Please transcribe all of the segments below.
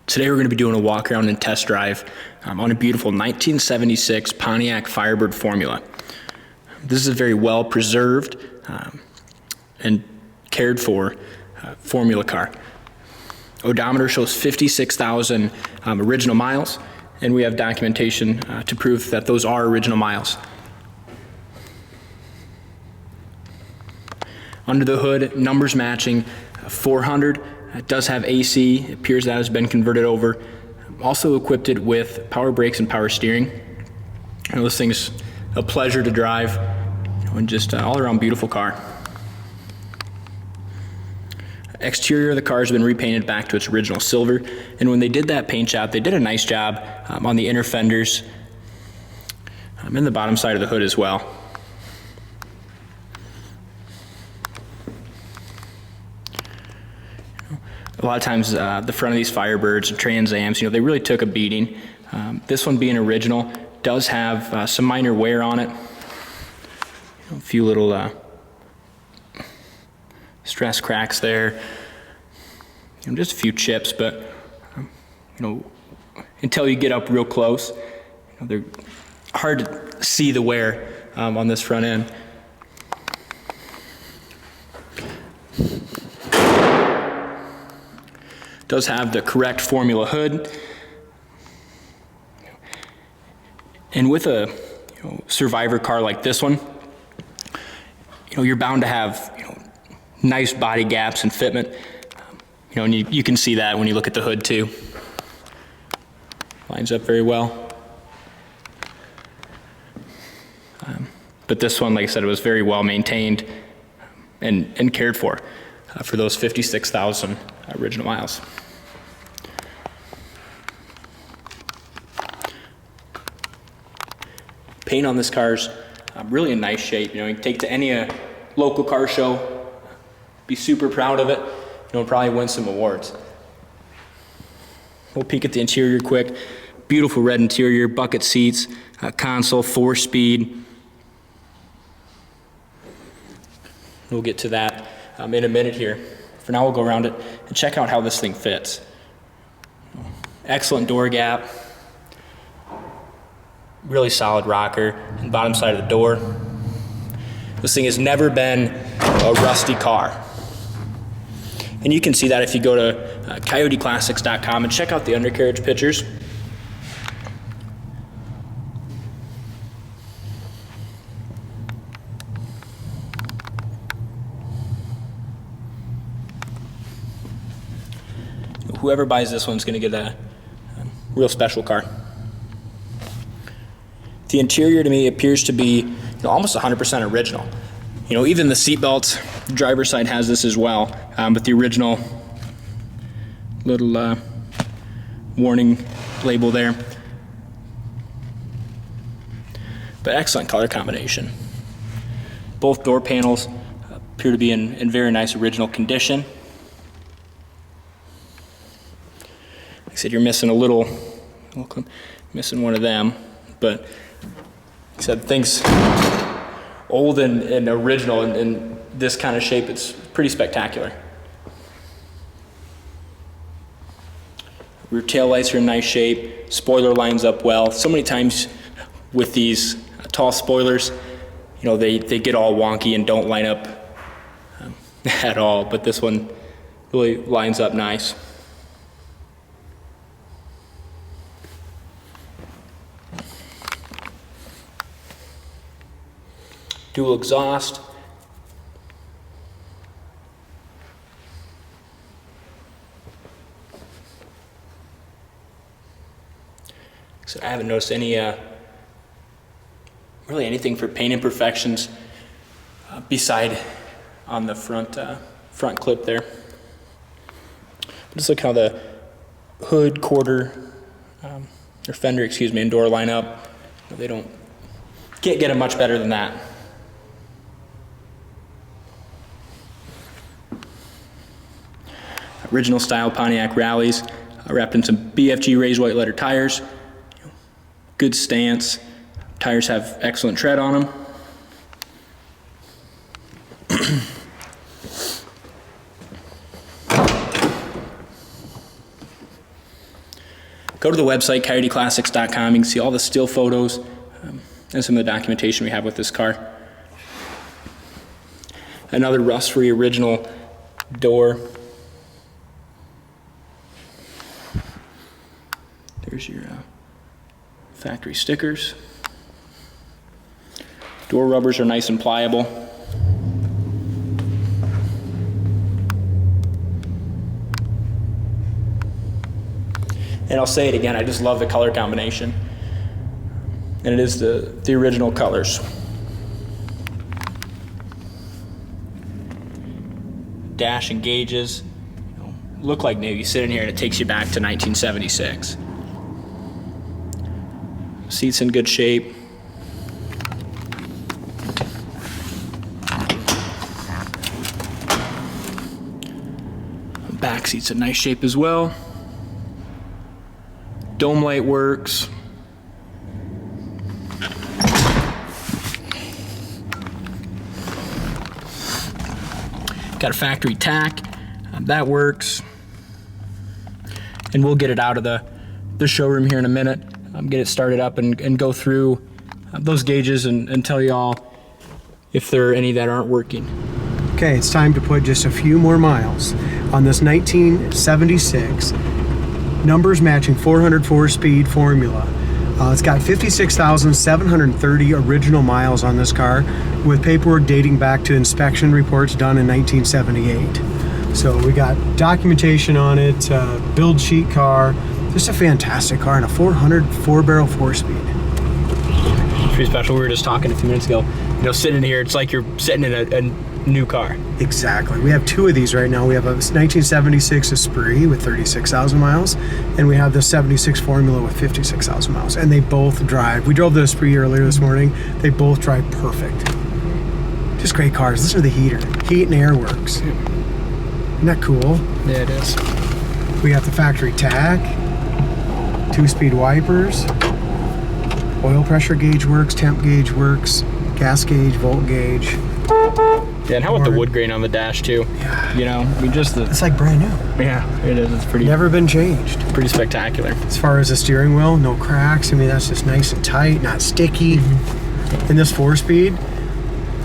Today we're going to be doing a walk around and test drive on a beautiful 1976 Pontiac Firebird Formula. This is a very well preserved and cared for Formula car. Odometer shows 56,000 original miles, and we have documentation to prove that those are original miles. Under the hood, numbers matching 400. It does have AC. It appears that has been converted over. Also equipped it with power brakes and power steering. This thing's a pleasure to drive, and just all around beautiful car. Exterior of the car has been repainted back to its original silver, and when they did that paint job, they did a nice job on the inner fenders and the bottom side of the hood as well. A lot of times the front of these Firebirds and Trans Ams, they really took a beating. This one being original does have some minor wear on it. A few little stress cracks there. Just a few chips, but until you get up real close, they're hard to see the wear on this front end. Does have the correct Formula hood, and with a survivor car like this one, you're bound to have nice body gaps and fitment. And you can see that when you look at the hood too. Lines up very well. But this one, like I said, it was very well maintained and cared for those 56,000 original miles. Paint on this car's really in nice shape. You can take it to any local car show, be super proud of it, probably win some awards. We'll peek at the interior quick. Beautiful red interior, bucket seats, console, 4-speed. We'll get to that in a minute here. For now, we'll go around it and check out how this thing fits. Excellent door gap. Really solid rocker and bottom side of the door. This thing has never been a rusty car. And you can see that if you go to coyoteclassics.com and check out the undercarriage pictures. Whoever buys this one's going to get a real special car. The interior to me appears to be almost 100% original. Even the seat belts, the driver's side has this as well, but the original little warning label there. But excellent color combination. Both door panels appear to be in very nice original condition. Like I said, you're missing missing one of them, but like I said, things old and original in this kind of shape, it's pretty spectacular. Rear tail lights are in nice shape. Spoiler lines up well. So many times with these tall spoilers, they get all wonky and don't line up at all, but this one really lines up nice. Dual exhaust. So I haven't noticed any, really anything for paint imperfections beside on the front clip there. Just look how the hood, quarter, or fender, and door line up. Can't get it much better than that. Original style Pontiac rallies, wrapped in some BFG raised white letter tires. Good stance. Tires have excellent tread on them. Go to the website, coyoteclassics.com. You can see all the still photos and some of the documentation we have with this car. Another rust-free original door. There's your factory stickers. Door rubbers are nice and pliable. And I'll say it again, I just love the color combination. And it is the original colors. Dash and gauges look like new. You sit in here and it takes you back to 1976. Seats in good shape. Back seats in nice shape as well. Dome light works. Got a factory tack, that works. And we'll get it out of the showroom here in a minute. Get it started up and go through those gauges and tell you all if there are any that aren't working. Okay, it's time to put just a few more miles on this 1976 numbers matching 404 speed Formula. It's got 56,730 original miles on this car with paperwork dating back to inspection reports done in 1978. So we got documentation on it, build sheet car, just a fantastic car and a 404 barrel 4-speed. Pretty special. We were just talking a few minutes ago. You know, sitting here, it's like you're sitting in a new car. Exactly. We have two of these right now. We have a 1976 Esprit with 36,000 miles, and we have the 76 Formula with 56,000 miles. And they both drive. We drove the Esprit earlier this morning. They both drive perfect. Just great cars. Listen to the heater. Heat and air works. Isn't that cool? Yeah, it is. We got the factory tack, 2-speed wipers, oil pressure gauge works, temp gauge works, gas gauge, volt gauge. Yeah, and how about the wood grain on the dash too? Yeah. You know, I mean, just the... It's like brand new. Yeah, it is. It's pretty... Never been changed. Pretty spectacular. As far as the steering wheel, no cracks. I mean, that's just nice and tight, not sticky. In this 4-speed,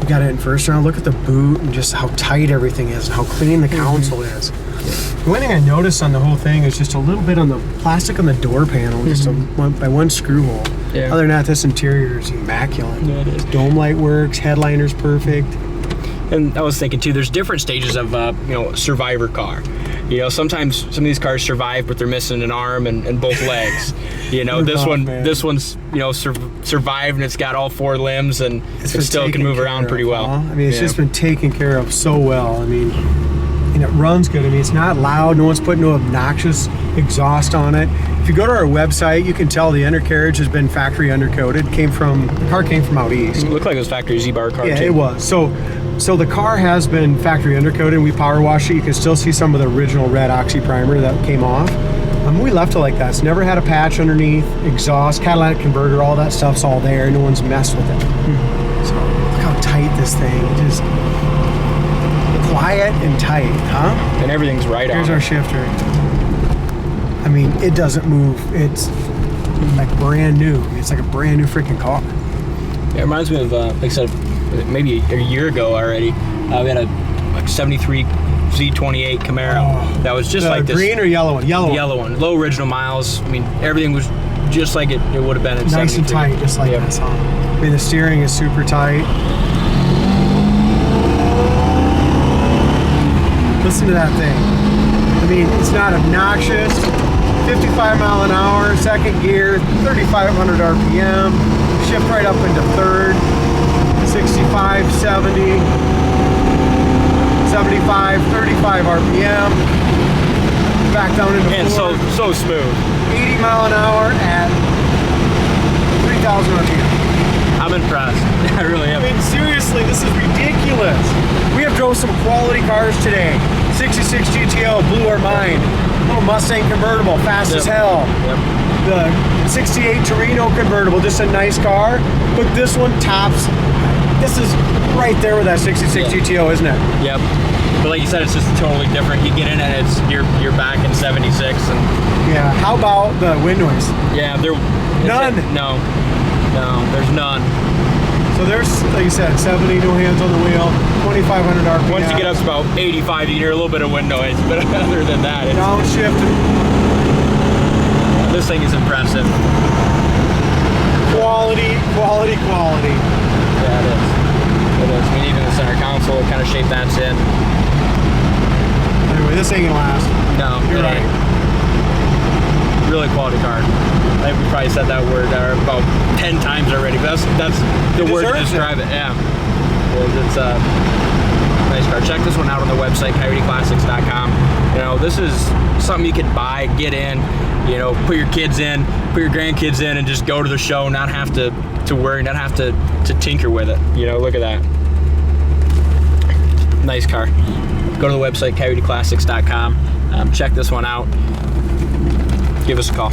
we got it in first round. Look at the boot and just how tight everything is and how clean the console is. The one thing I noticed on the whole thing is just a little bit on the plastic on the door panel, just by one screw hole. Yeah. Other than that, this interior is immaculate. Yeah, it is. Dome light works, headliner's perfect. And I was thinking too, there's different stages of you know, survivor car. You know, sometimes some of these cars survive, but they're missing an arm and both legs. You know, this one's you know survived and it's got all 4 limbs and it still can move around pretty well. I mean, it's just been taken care of so well. I mean, and it runs good. I mean, it's not loud. No one's put no obnoxious exhaust on it. If you go to our website, you can tell the undercarriage has been factory undercoated. The car came from out east. It looked like it was factory Z-bar car Yeah, too. it was. So the car has been factory undercoated, and we power washed it. You can still see some of the original red oxy primer that came off. We left it like that. It's never had a patch underneath, exhaust, catalytic converter, all that stuff's all there. No one's messed with it. So look how tight this thing is. Just quiet and tight, huh? And everything's right on. Here's our shifter. I mean, it doesn't move. It's like brand new. It's like a brand new freaking car. Yeah, it reminds me of, like I said, maybe a year ago already. We had a 73 Z28 Camaro that was just like this. Green or yellow one? Yellow one. Low original miles. I mean, everything was just like it would have been in 73. Nice and tight, just like this, huh? I mean, the steering is super tight. Listen to that thing. I mean, it's not obnoxious. 55 mile an hour, second gear, 3,500 RPM. Shift right up into third. 65, 70, 75, 35 RPM. Back down into and fourth. so smooth. 80 mile an hour at 3,000 RPM. I'm impressed. I really am. I mean, seriously, this is ridiculous. We have drove some quality cars today. 66 GTO blew our mind. Little Mustang convertible, fast as hell. The 68 Torino convertible, just a nice car. But this one tops. This is right there with that 66 GTO, isn't it? Yep. But like you said, it's just totally different. You get in it, and you're back in 76, and yeah, How about the wind noise? Yeah, None. No, there's none. So there's, like you said, 70, no hands on the wheel, 2,500 RPM. Once you get up to about 85, you hear a little bit of wind noise, but other than that, it's, Downshift. this thing is impressive. Quality. Yeah, it is. It is. I mean, even the center console, what kind of shape that's in. Anyway, this ain't gonna last. No, You're it right. ain't. Really quality car. I think we probably said that word about 10 times already, but that's the word to describe it. Yeah. It's a nice car. Check this one out on the website, coyoteclassics.com. You know, this is something you could buy, get in, you know, put your kids in, put your grandkids in, and just go to the show, not have to worry, not have to tinker with it. You know, look at that. Nice car. Go to the website, coyoteclassics.com. Check this one out. Give us a call.